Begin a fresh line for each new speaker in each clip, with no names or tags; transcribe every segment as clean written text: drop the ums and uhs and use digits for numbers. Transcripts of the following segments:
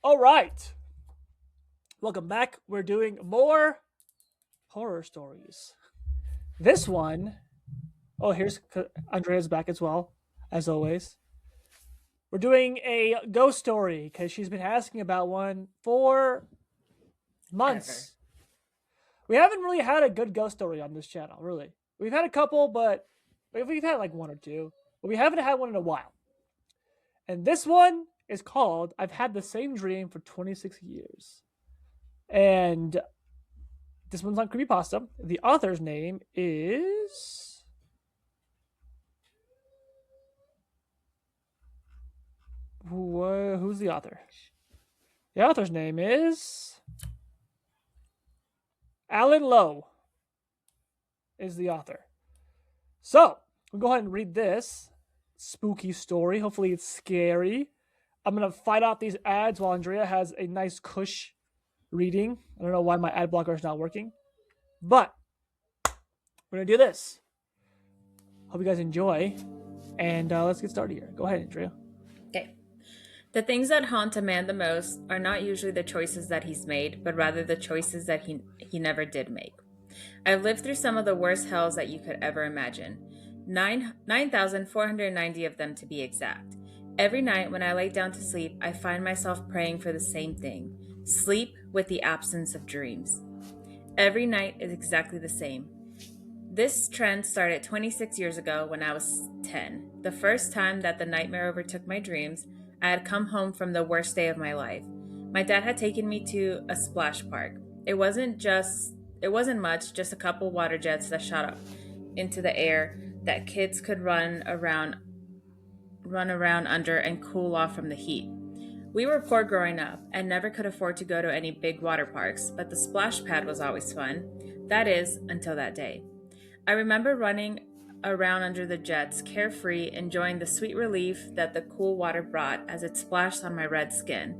All right. Welcome back. We're doing more horror stories. This one, oh, here's Andrea's back as well, as always. We're doing a ghost story because she's been asking about one for
Ever.
months. We haven't really had a good ghost story on this channel, really. We've had a couple, but we've had like one or two, but we haven't had one in a while. And this one is called I've Had the Same Dream for 26 Years. And this one's on Creepypasta. The author's name is. Who's the author? The author's name is. Allan Loe is the author. So, we'll go ahead and read this spooky story. Hopefully, it's scary. I'm going to fight off these ads while Andrea has a nice cush reading. I don't know why my ad blocker is not working, but we're going to do this. Hope you guys enjoy, and let's get started here. Go ahead, Andrea.
Okay. The things that haunt a man the most are not usually the choices that he's made, but rather the choices that he never did make. I've lived through some of the worst hells that you could ever imagine. 9,490 of them to be exact. Every night when I lay down to sleep, I find myself praying for the same thing: sleep with the absence of dreams. Every night is exactly the same. This trend started 26 years ago when I was 10. The first time that the nightmare overtook my dreams, I had come home from the worst day of my life. My dad had taken me to a splash park. It wasn't much, just a couple water jets that shot up into the air that kids could run around under and cool off from the heat. We were poor growing up and never could afford to go to any big water parks, but the splash pad was always fun. That is, until that day. I remember running around under the jets, carefree, enjoying the sweet relief that the cool water brought as it splashed on my red skin.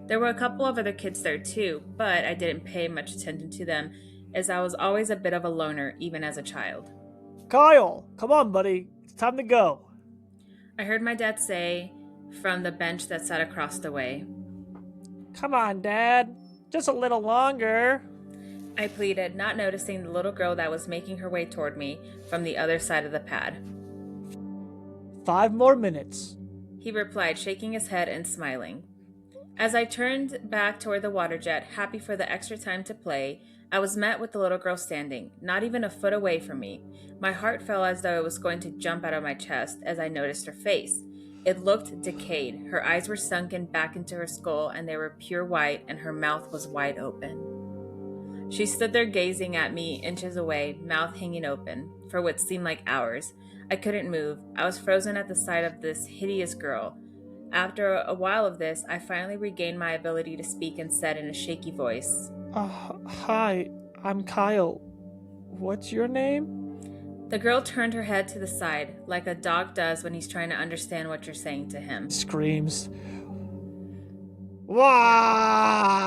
There were a couple of other kids there too, but I didn't pay much attention to them as I was always a bit of a loner, even as a child.
Kyle, come on, buddy. It's time to go.
I heard my dad say from the bench that sat across the way.
Come on, Dad. Just a little longer.
I pleaded, not noticing the little girl that was making her way toward me from the other side of the pad.
5 more minutes.
He replied, shaking his head and smiling. As I turned back toward the water jet, happy for the extra time to play, I was met with the little girl standing, not even a foot away from me. My heart felt as though it was going to jump out of my chest as I noticed her face. It looked decayed. Her eyes were sunken back into her skull, and they were pure white, and her mouth was wide open. She stood there gazing at me inches away, mouth hanging open, for what seemed like hours. I couldn't move. I was frozen at the sight of this hideous girl. After a while of this, I finally regained my ability to speak and said in a shaky voice,
Hi, I'm Kyle. What's your name?
The girl turned her head to the side, like a dog does when he's trying to understand what you're saying to him.
Screams. Wah!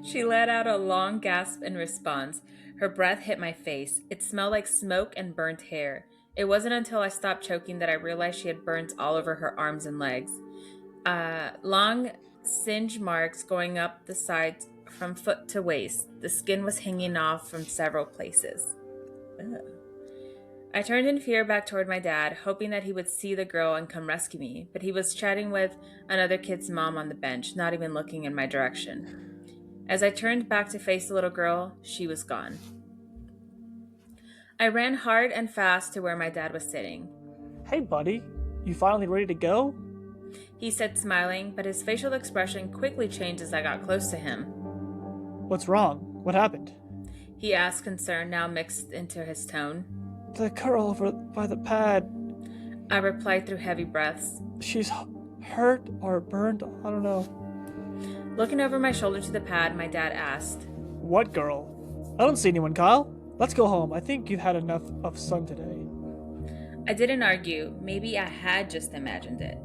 She let out a long gasp in response. Her breath hit my face. It smelled like smoke and burnt hair. It wasn't until I stopped choking that I realized she had burns all over her arms and legs. Long singe marks going up the sides from foot to waist. The skin was hanging off from several places. Ugh. I turned in fear back toward my dad, hoping that he would see the girl and come rescue me, but he was chatting with another kid's mom on the bench, not even looking in my direction. As I turned back to face the little girl, she was gone. I ran hard and fast to where my dad was sitting.
Hey, buddy. You finally ready to go?
He said, smiling, but his facial expression quickly changed as I got close to him.
What's wrong? What happened?
He asked, concern now mixed into his tone.
The girl over by the pad.
I replied through heavy breaths.
She's hurt or burned. I don't know.
Looking over my shoulder to the pad, my dad asked,
What girl? I don't see anyone, Kyle. Let's go home. I think you've had enough of sun today.
I didn't argue. Maybe I had just imagined it.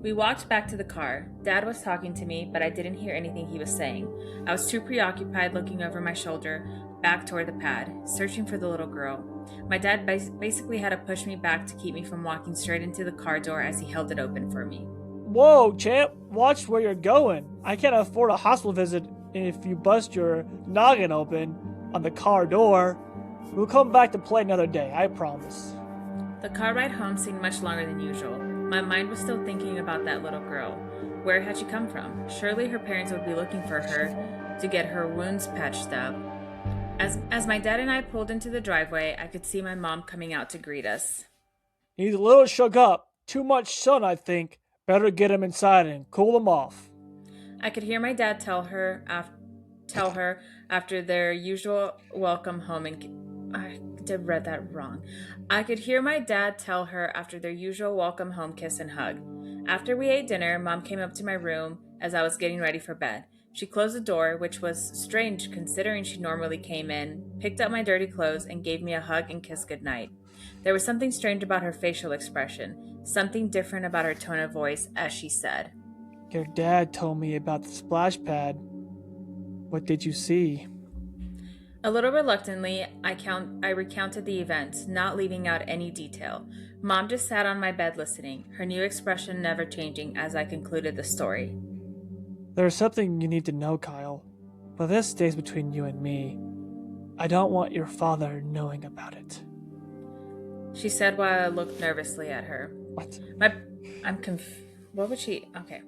We walked back to the car. Dad was talking to me, but I didn't hear anything he was saying. I was too preoccupied looking over my shoulder, back toward the pad, searching for the little girl. My dad basically had to push me back to keep me from walking straight into the car door as he held it open for me.
Whoa, champ, watch where you're going. I can't afford a hospital visit if you bust your noggin open on the car door. We'll come back to play another day, I promise.
The car ride home seemed much longer than usual. My mind was still thinking about that little girl. Where had she come from? Surely her parents would be looking for her to get her wounds patched up. As my dad and I pulled into the driveway, I could see my mom coming out to greet us.
He's a little shook up. Too much sun, I think. Better get him inside and cool him off.
I could hear my dad tell her after their usual welcome home and I did read that wrong. I could hear my dad tell her after their usual welcome home kiss and hug. After we ate dinner, Mom came up to my room as I was getting ready for bed. She closed the door, which was strange considering she normally came in, picked up my dirty clothes, and gave me a hug and kiss goodnight. There was something strange about her facial expression, something different about her tone of voice as she said,
Your dad told me about the splash pad. What did you see?
A little reluctantly, I recounted the events, not leaving out any detail. Mom just sat on my bed listening, her new expression never changing as I concluded the story.
There's something you need to know, Kyle. But this stays between you and me. I don't want your father knowing about it.
She said while I looked nervously at her.
What?
What would she? Okay.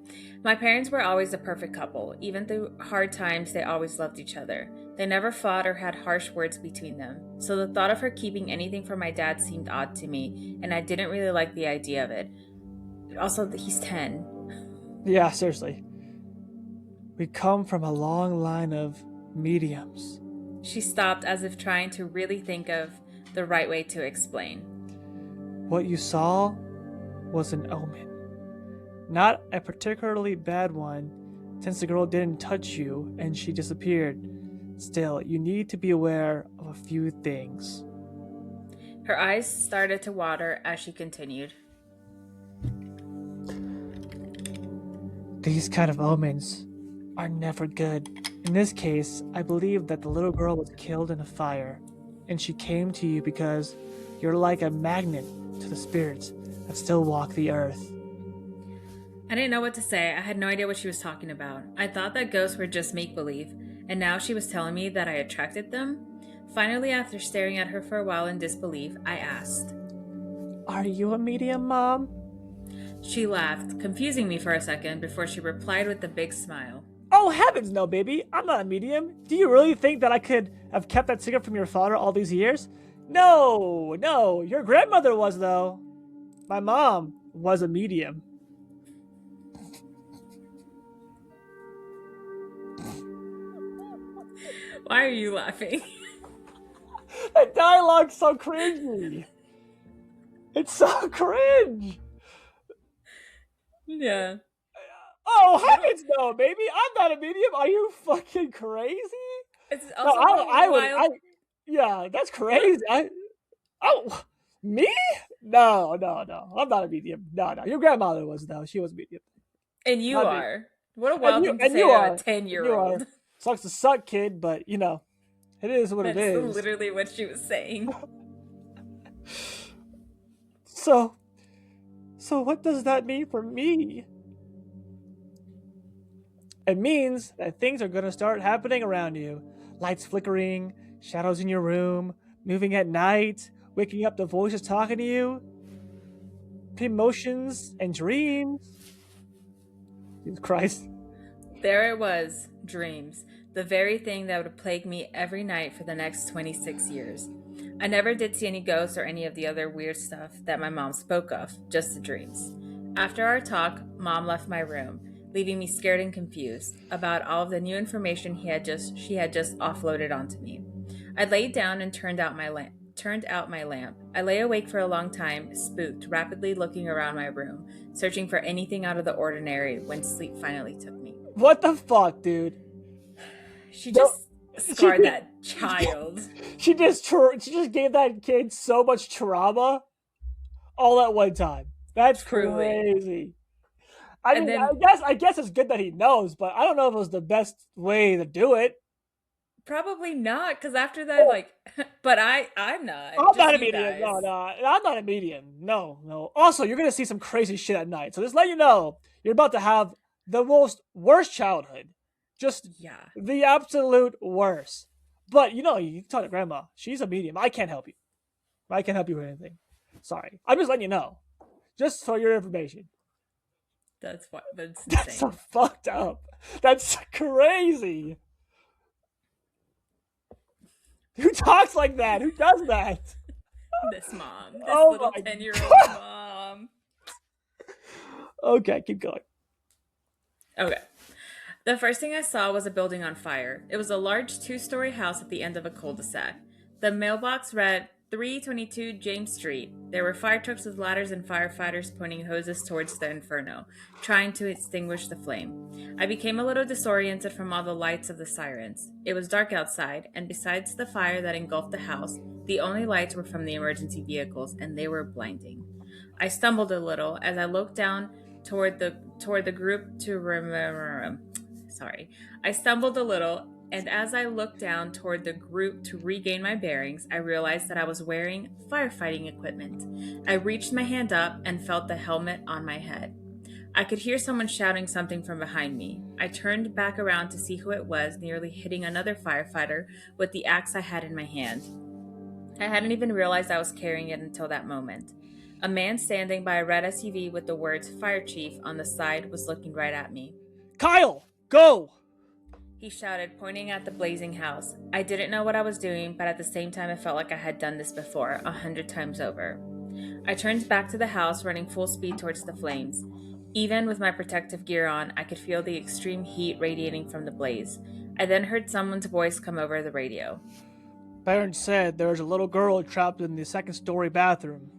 My parents were always a perfect couple. Even through hard times, they always loved each other. They never fought or had harsh words between them. So the thought of her keeping anything from my dad seemed odd to me, and I didn't really like the idea of it. Also, he's 10.
Yeah, seriously. We come from a long line of mediums.
She stopped as if trying to really think of the right way to explain.
What you saw was an omen. Not a particularly bad one, since the girl didn't touch you and she disappeared. Still, you need to be aware of a few things.
Her eyes started to water as she continued.
These kind of omens are never good. In this case, I believe that the little girl was killed in a fire, and she came to you because you're like a magnet to the spirits that still walk the earth.
I didn't know what to say. I had no idea what she was talking about. I thought that ghosts were just make-believe, and now she was telling me that I attracted them? Finally, after staring at her for a while in disbelief, I asked,
Are you a medium, Mom?
She laughed, confusing me for a second before she replied with a big smile.
Oh, heavens no, baby. I'm not a medium. Do you really think that I could have kept that secret from your father all these years? No. Your grandmother was, though. My mom was a medium.
Why are you laughing?
That dialogue's so cringy. It's so cringe.
Yeah.
Oh, heavens no, baby. I'm not a medium. Are you fucking crazy?
It's
No,
also
yeah, that's crazy. Me? No. I'm not a medium. No. Your grandmother was, though. She was a medium.
And you
Not
are.
me.
What a wild thing to say to a 10-year-old.
Sucks to suck, kid, but, it is what it is.
That's literally what she was saying.
So what does that mean for me? It means that things are going to start happening around you. Lights flickering, shadows in your room, moving at night, waking up to voices talking to you, emotions and dreams. Jesus Christ.
There it was, dreams. The very thing that would plague me every night for the next 26 years. I never did see any ghosts or any of the other weird stuff that my mom spoke of, just the dreams. After our talk, Mom left my room, leaving me scared and confused about all of the new information she had just offloaded onto me. I laid down and turned out my lamp. I lay awake for a long time, spooked, rapidly looking around my room, searching for anything out of the ordinary when sleep finally took me.
What the fuck, dude?
She just scarred that child.
She just gave that kid so much trauma all at one time. That's
Truly.
Crazy. I guess it's good that he knows, but I don't know if it was the best way to do it.
Probably not, because after that, but I'm not.
I'm not a medium. No, I'm not a medium. No. Also, you're gonna see some crazy shit at night. So just let you know, You're about to have the most worst childhood. Just
Yeah,
the absolute worst. But you can talk to grandma. She's a medium. I can't help you. I can't help you with anything. Sorry. I'm just letting you know. Just for your information.
that's
That's so
insane.
fucked up. That's crazy. Who talks like that? Who does that?
This mom, this
Oh
little
my
10-year-old's mom.
Okay, keep going.
Okay. The first thing I saw was a building on fire. It was a large two-story house at the end of a cul-de-sac. The mailbox read 322 James Street. There were fire trucks with ladders and firefighters pointing hoses towards the inferno, trying to extinguish the flame. I became a little disoriented from all the lights of the sirens. It was dark outside, and besides the fire that engulfed the house, the only lights were from the emergency vehicles, and they were blinding. I stumbled a little as I looked down toward the group to remember. Sorry. I stumbled a little, and as I looked down toward the group to regain my bearings, I realized that I was wearing firefighting equipment. I reached my hand up and felt the helmet on my head. I could hear someone shouting something from behind me. I turned back around to see who it was, nearly hitting another firefighter with the axe I had in my hand. I hadn't even realized I was carrying it until that moment. A man standing by a red SUV with the words Fire Chief on the side was looking right at me.
Kyle, go!
He shouted, pointing at the blazing house. I didn't know what I was doing, but at the same time, I felt like I had done this before, 100 times over. I turned back to the house, running full speed towards the flames. Even with my protective gear on, I could feel the extreme heat radiating from the blaze. I then heard someone's voice come over the radio.
Parents said there was a little girl trapped in the second-story bathroom.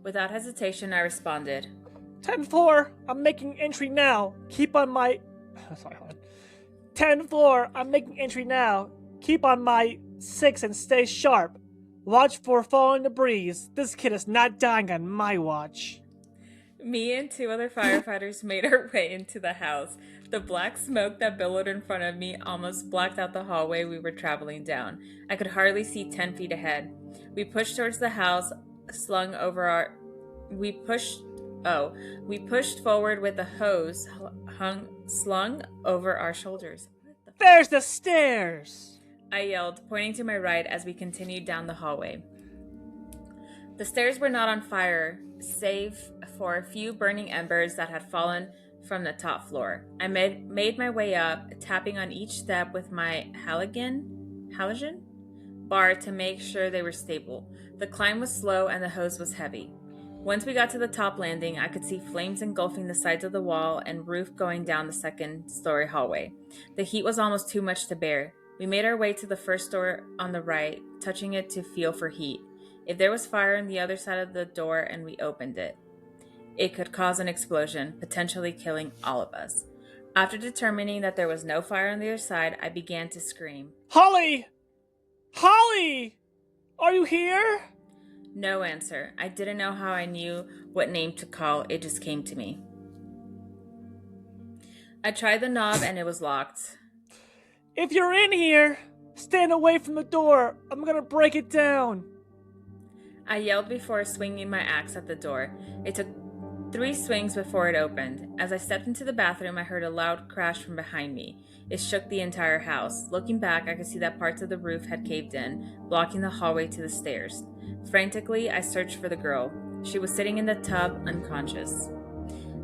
Without hesitation, I responded.
10-4, I'm making entry now. Keep on my... Sorry, hold on. 10-4, I'm making entry now. Keep on my 6 and stay sharp. Watch for falling debris. This kid is not dying on my watch.
Me and two other firefighters made our way into the house. The black smoke that billowed in front of me almost blocked out the hallway we were traveling down. I could hardly see 10 feet ahead. We pushed towards the house, slung over our... We pushed forward with the hose slung over our shoulders.
There's the stairs!
I yelled, pointing to my right as we continued down the hallway. The stairs were not on fire, save for a few burning embers that had fallen from the top floor. I made my way up, tapping on each step with my halogen bar to make sure they were stable. The climb was slow and the hose was heavy. Once we got to the top landing, I could see flames engulfing the sides of the wall and roof going down the second-story hallway. The heat was almost too much to bear. We made our way to the first door on the right, touching it to feel for heat. If there was fire on the other side of the door and we opened it, it could cause an explosion, potentially killing all of us. After determining that there was no fire on the other side, I began to scream.
Holly! Holly! Are you here?
No answer. I didn't know how I knew what name to call. It just came to me. I tried the knob and it was locked.
If you're in here, stand away from the door. I'm gonna break it down.
I yelled before swinging my axe at the door. It took 3 swings before it opened. As I stepped into the bathroom, I heard a loud crash from behind me. It shook the entire house. Looking back, I could see that parts of the roof had caved in, blocking the hallway to the stairs. Frantically, I searched for the girl. She was sitting in the tub, unconscious.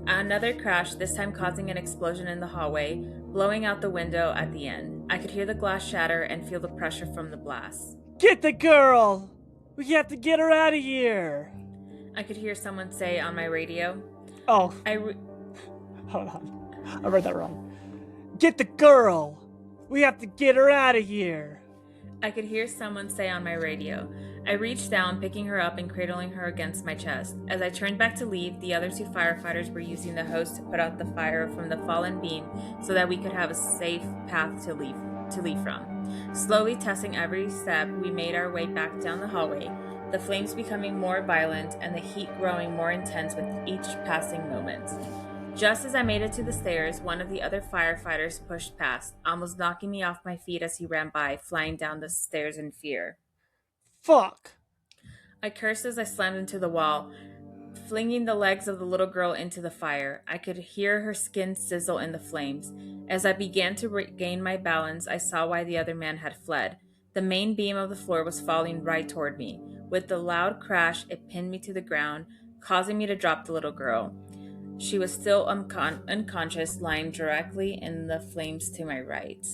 Another crash, this time causing an explosion in the hallway, blowing out the window at the end. I could hear the glass shatter and feel the pressure from the blast.
Get the girl! We have to get her out of here!
I could hear someone say on my radio.
Oh, hold on. I read that wrong. Get the girl! We have to get her out of here!
I could hear someone say on my radio. I reached down, picking her up and cradling her against my chest. As I turned back to leave, the other 2 firefighters were using the hose to put out the fire from the fallen beam so that we could have a safe path to leave from. Slowly testing every step, we made our way back down the hallway, the flames becoming more violent and the heat growing more intense with each passing moment. Just as I made it to the stairs, one of the other firefighters pushed past, almost knocking me off my feet as he ran by, flying down the stairs in fear.
Fuck!
I cursed as I slammed into the wall. flinging the legs of the little girl into the fire. I could hear her skin sizzle in the flames. As I began to regain my balance, I saw why the other man had fled. The main beam of the floor was falling right toward me. With a loud crash, it pinned me to the ground, causing me to drop the little girl. She was still unconscious, lying directly in the flames to my right.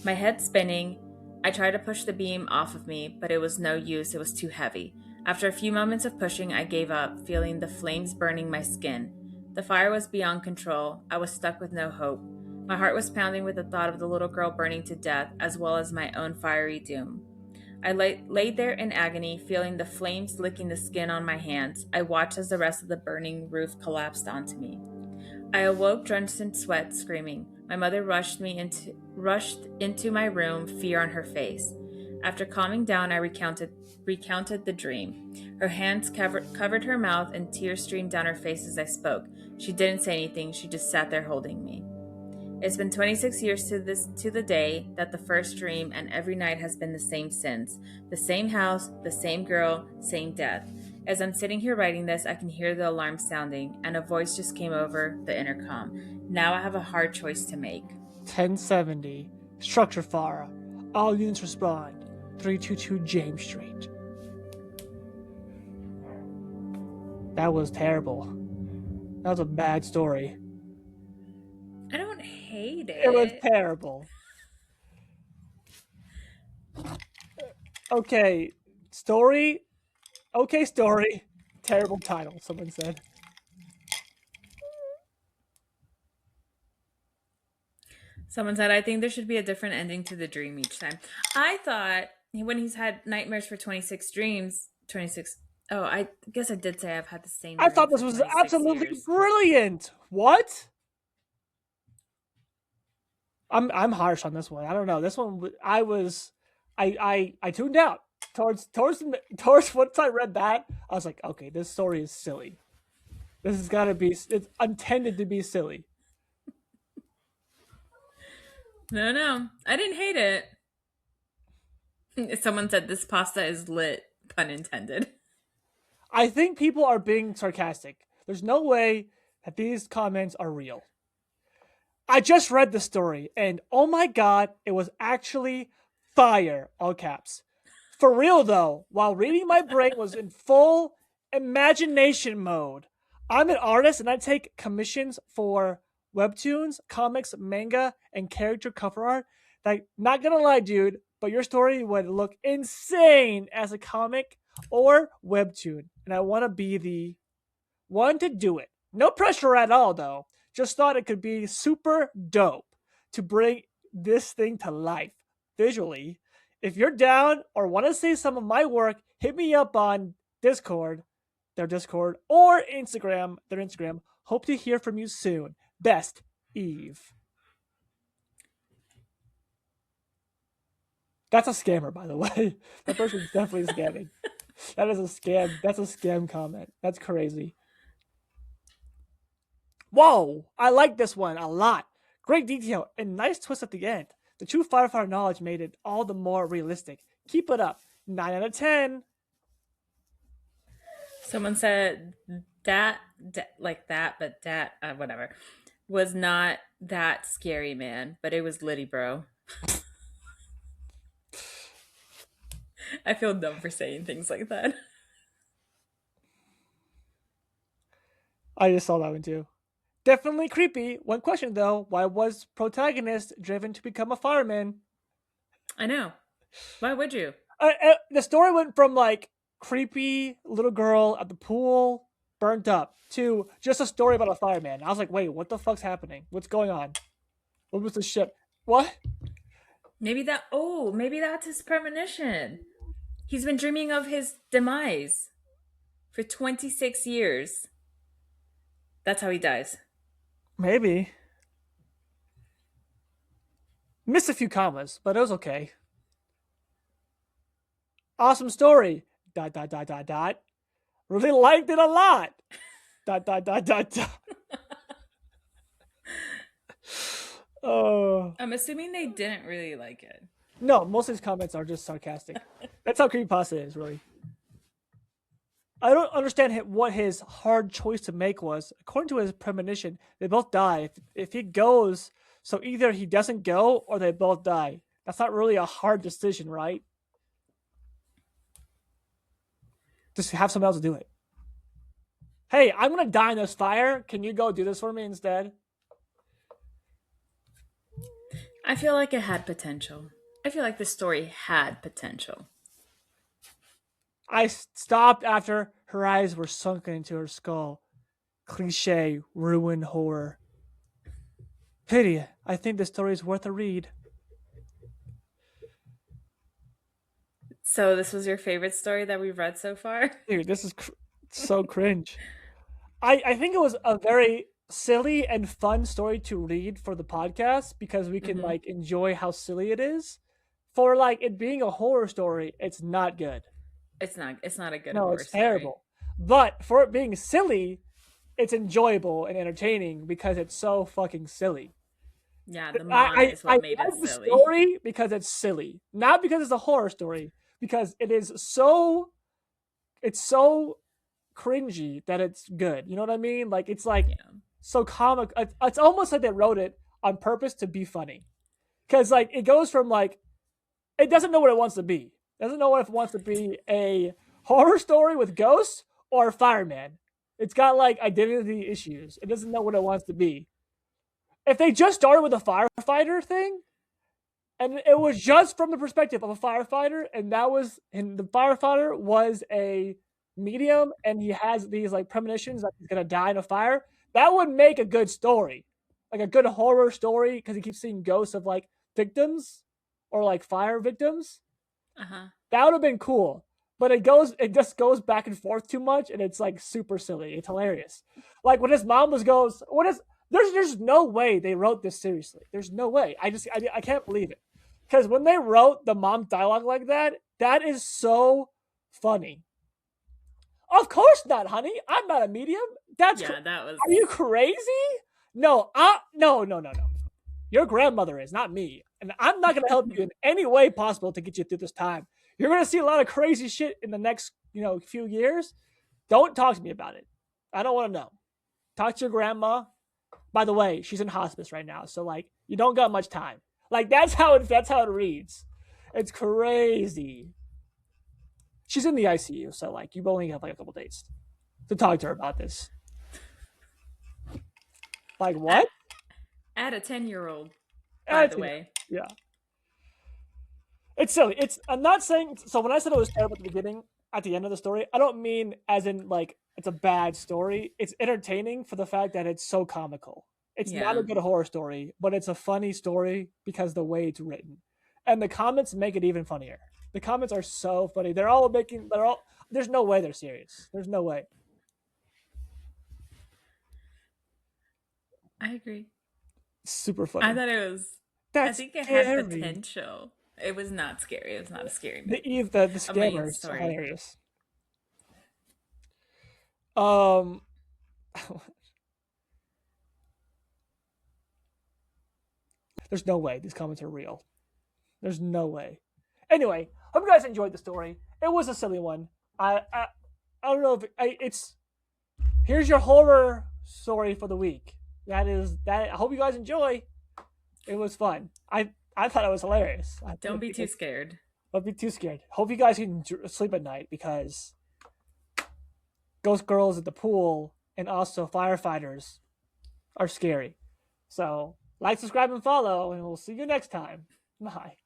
My head spinning, I tried to push the beam off of me, but it was no use, it was too heavy. After a few moments of pushing, I gave up, feeling the flames burning my skin. The fire was beyond control. I was stuck with no hope. My heart was pounding with the thought of the little girl burning to death, as well as my own fiery doom. I laid there in agony, feeling the flames licking the skin on my hands. I watched as the rest of the burning roof collapsed onto me. I awoke drenched in sweat, screaming. My mother rushed into my room, fear on her face. After calming down, I recounted the dream. Her hands covered her mouth and tears streamed down her face as I spoke. She didn't say anything, she just sat there holding me. It's been 26 years to the day that the first dream, and every night has been the same since. The same house, the same girl, same death. As I'm sitting here writing this, I can hear the alarm sounding, and a voice just came over the intercom. Now I have a hard choice to make.
1070. Structure fire. All units respond. 322 James Street. That was terrible. That was a bad story.
I don't hate it.
It was terrible. Okay, story. Okay, story. Terrible title, someone said.
Someone said, I think there should be a different ending to the dream each time. I thought when he's had nightmares for 26 dreams, 26. Oh, I guess I did say I've had the same
I
dream
thought this
for
was
26
absolutely
years.
brilliant. What? I'm harsh on this one. I don't know. This one I tuned out towards once I read that. I was like, okay, this story is silly. This has got to be. It's intended to be silly.
No, I didn't hate it. Someone said this pasta is lit, pun intended.
I think people are being sarcastic. There's no way that these comments are real. I just read the story, and oh my god, it was actually fire, all caps. For real though, while reading, my brain was in full imagination mode. I'm an artist and I take commissions for webtoons, comics, manga, and character cover art. Like, not gonna lie, dude, but your story would look insane as a comic or webtoon, and I want to be the one to do it. No pressure at all, though. Just thought it could be super dope to bring this thing to life visually. If you're down or want to see some of my work, hit me up on Discord, their Discord, or Instagram, their Instagram. Hope to hear from you soon. Best, Eve. That's a scammer, by the way. That person's definitely scamming. That is a scam. That's a scam comment. That's crazy. Whoa! I like this one a lot. Great detail and nice twist at the end. The true firefighter knowledge made it all the more realistic. Keep it up. 9 out of 10.
Someone said that like that, but that whatever was not that scary, man. But it was litty, bro. I feel dumb for saying things like that.
I just saw that one too. Definitely creepy. One question though, why was protagonist driven to become a fireman?
I know. Why would you?
The story went from like creepy little girl at the pool, burnt up, to just a story about a fireman. I was like, wait, what the fuck's happening? What's going on? What was the ship? What?
Maybe that's his premonition. He's been dreaming of his demise for 26 years. That's how he dies.
Maybe. Missed a few commas, but it was okay. Awesome story. ... Really liked it a lot. ... Oh.
I'm assuming they didn't really like it.
No, most of these comments are just sarcastic. That's how creepypasta is, really. I don't understand what his hard choice to make was. According to his premonition, they both die. If he goes, so either he doesn't go or they both die. That's not really a hard decision, right? Just have someone else do it. Hey, I'm gonna die in this fire. Can you go do this for me instead?
I feel like it had potential. I feel like the story had potential.
I stopped after her eyes were sunken into her skull. Cliche, ruin, horror. Pity. I think the story is worth a read.
So, this was your favorite story that we've read so far?
Dude, this is so cringe. I think it was a very silly and fun story to read for the podcast because we can
Mm-hmm.
like enjoy how silly it is. For like it being a horror story, it's not good.
It's not a good
No,
horror
it's
story.
terrible. But for it being silly, it's enjoyable and entertaining because it's so fucking silly.
Yeah, the mod
I
is
I
what made it
like the
silly.
story because it's silly, not because it's a horror story. Because it is so it's so cringy that it's good. You know what I mean? Like it's like
Yeah.
so comic. It's almost like they wrote it on purpose to be funny. Because like it goes from like it doesn't know what it wants to be. It doesn't know what it wants to be a horror story with ghosts or a fireman. It's got like identity issues. It doesn't know what it wants to be. If they just started with a firefighter thing, and it was just from the perspective of a firefighter, and the firefighter was a medium, and he has these like premonitions that he's gonna die in a fire. That would make a good story, like a good horror story, because he keeps seeing ghosts of like victims or like fire victims.
Uh huh.
That would have been cool. But it just goes back and forth too much, and it's like super silly. It's hilarious. Like when his mom goes, "What is?" There's no way they wrote this seriously. There's no way. I can't believe it. Because when they wrote the mom dialogue like that, that is so funny. Of course not, honey. I'm not a medium.
Yeah, that was.
Are you crazy? No. Your grandmother is, not me. And I'm not going to help you in any way possible to get you through this time. You're going to see a lot of crazy shit in the next, few years. Don't talk to me about it. I don't want to know. Talk to your grandma. By the way, she's in hospice right now, so like you don't got much time. Like that's how it reads. It's crazy. She's in the ICU, so like you only have like a couple days to talk to her about this. Like
At,
what?
at a 10-year-old, by the
That's,
way.
yeah. It's silly. I'm not saying so. When I said it was terrible at the beginning, at the end of the story, I don't mean as in like it's a bad story. It's entertaining for the fact that it's so comical. It's not a
Yeah.
good horror story, but it's a funny story because the way it's written, and the comments make it even funnier. The comments are so funny. They're all making. They're all. There's no way they're serious. There's no way.
I agree.
Super
I
funny.
thought it was. I
That's
think it had
scary.
potential. It was not scary. It was not a scary
The
movie.
Eve, the
A main
scammers,
story.
hilarious. Um, there's no way these comments are real. There's no way. Anyway, hope you guys enjoyed the story. It was a silly one. I don't know if it's. Here's your horror story for the week. That is that. I hope you guys enjoy. It was fun. I thought it was hilarious. I
Don't
think
be too
people
scared.
don't be too scared. Hope you guys can sleep at night because ghost girls at the pool and also firefighters are scary. So like, subscribe, and follow, and we'll see you next time. Bye.